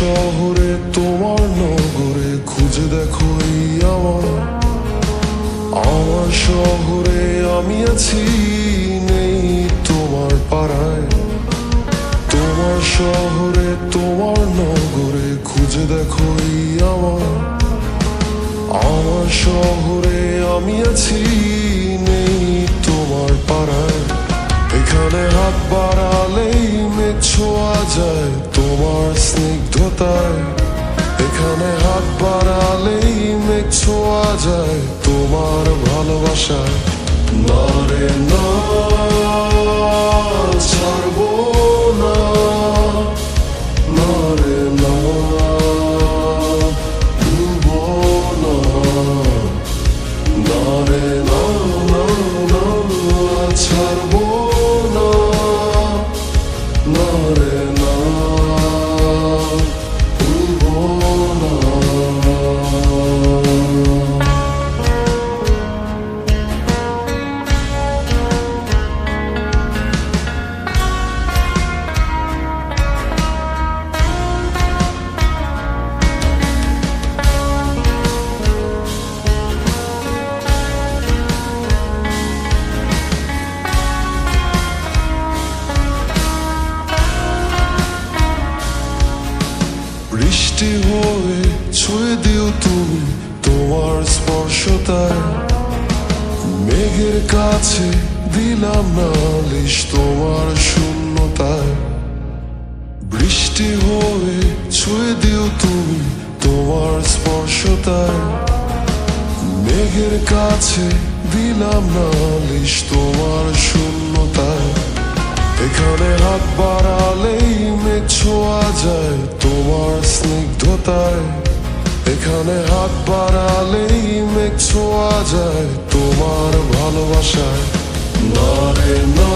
শহরে তোমার নগরে খুঁজে দেখো এই আমার শহরে আমি আছি, নেই তোমার পাড়ায়। তোমার শহরে তোমার নগরে খুঁজে দেখো এই আমার শহরে আমি আছি, নেই তোমার পাড়ায়। এখানে হাত বাড়ালেই মেঘ ছোঁয়া যায় তোমার স্নিগ্ধতায়। এখানে হাত বাড়ালেই মেঘ ছোঁয়া যায় তোমার ভালোবাসায়। না রে না, ছাড়বো না, না রে না, ভুলবো না, না রে না, না না, ছাড়বো না, না রে না, ভুলবো না। বৃষ্টি হয়ে ছুঁয়ে দিও তুমি তোমার স্পর্শতায়। মেঘের কাছে দিলাম নালিশ তোমার শূন্যতায়। বৃষ্টি হয়ে ছুঁয়ে দিও তুমি তোমার স্পর্শতায়। মেঘের কাছে দিলাম নালিশ তোমার শূন্যতায়। এখানে হাত বাড়ালেই মেঘ ছোঁয়া যায় তোমার স্নিগ্ধতায়। এখানে হাত বাড়ালেই মেঘ ছোঁয়া যায় তোমার ভালোবাসায়। না রে না,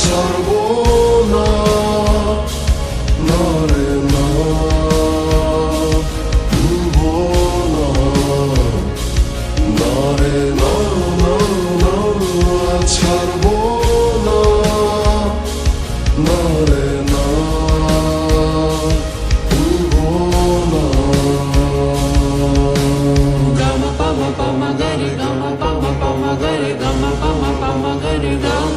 ছাড়বো না, না রে না, ভুলবো না, না রে না, না না, ছাড়বো না, না রে না, ভুলবো না। Gama pama pama gare, gama pama pama gare, gama pama pama gare gam.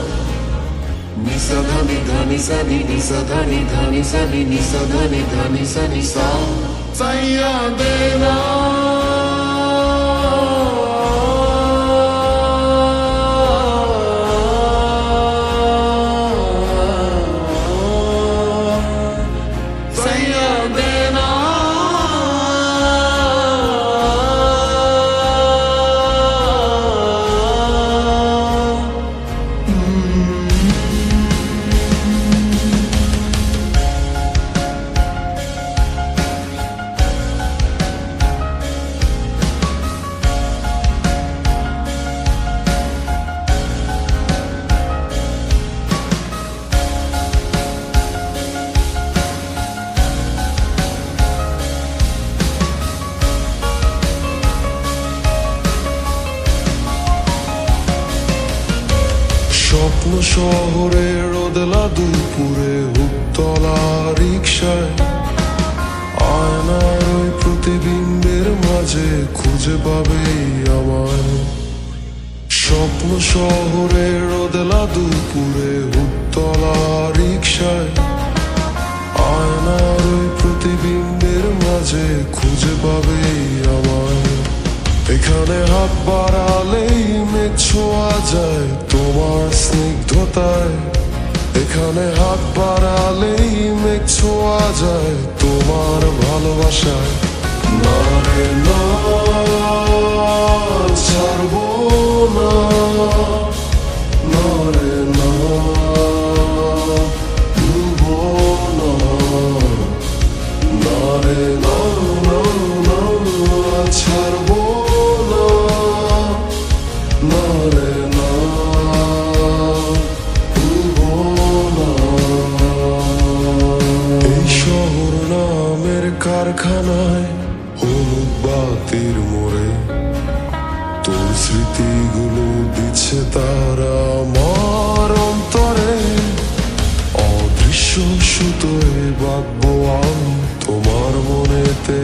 Nisa dhani dhani sani, nisa dhani dhani sani, nisa dhani dhani sani sa. Saya dena. স্বপ্ন শহরে রোদেলা দুপুরে উত্তলা রিকশায়। আয়নার ওই প্রতিবিম্বের মাঝে খুঁজে পাবে আমায়। স্বপ্ন শহরে রোদেলা দুপুরে উত্তলা রিকশায়। আয়নার ওই প্রতিবিম্বের মাঝে খুঁজে পাবে আমায়। এখানে হাত বাড়ালেই মেঘ ছোঁয়া যায় তোমার স্নিগ্ধতায়। এখানে হাত বাড়ালেই মেঘ ছোঁয়া যায় তোমার ভালোবাসায়। না রে না, ছাড়বো না, না রে না, ভুলবো না, না রে না, না না, ছাড়বো না, না রে না, ভুলবো না। এই শহর নামের কারখানায় হলুদ বাতির মোড়ে তোর স্মৃতিগুলো দিচ্ছে তারা আমার অন্তরে। অদৃশ্য সুতোয় বাঁধবো আমি তোমার মনেতে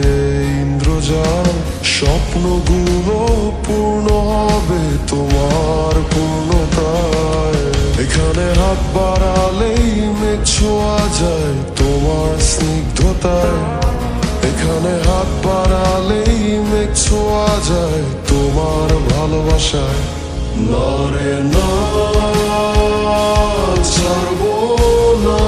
ইন্দ্রজাল। স্বপ্নগুলো পূর্ণ হবে তোমার পূর্ণতায়। এখানে হাত বাড়ালেই মেঘ ছোঁয়া যায় তোমার স্নিগ্ধতায়। এখানে হাত বাড়ালেই মেঘ ছোঁয়া যায় তোমার ভালোবাসায়। নরে না ছাড়বো না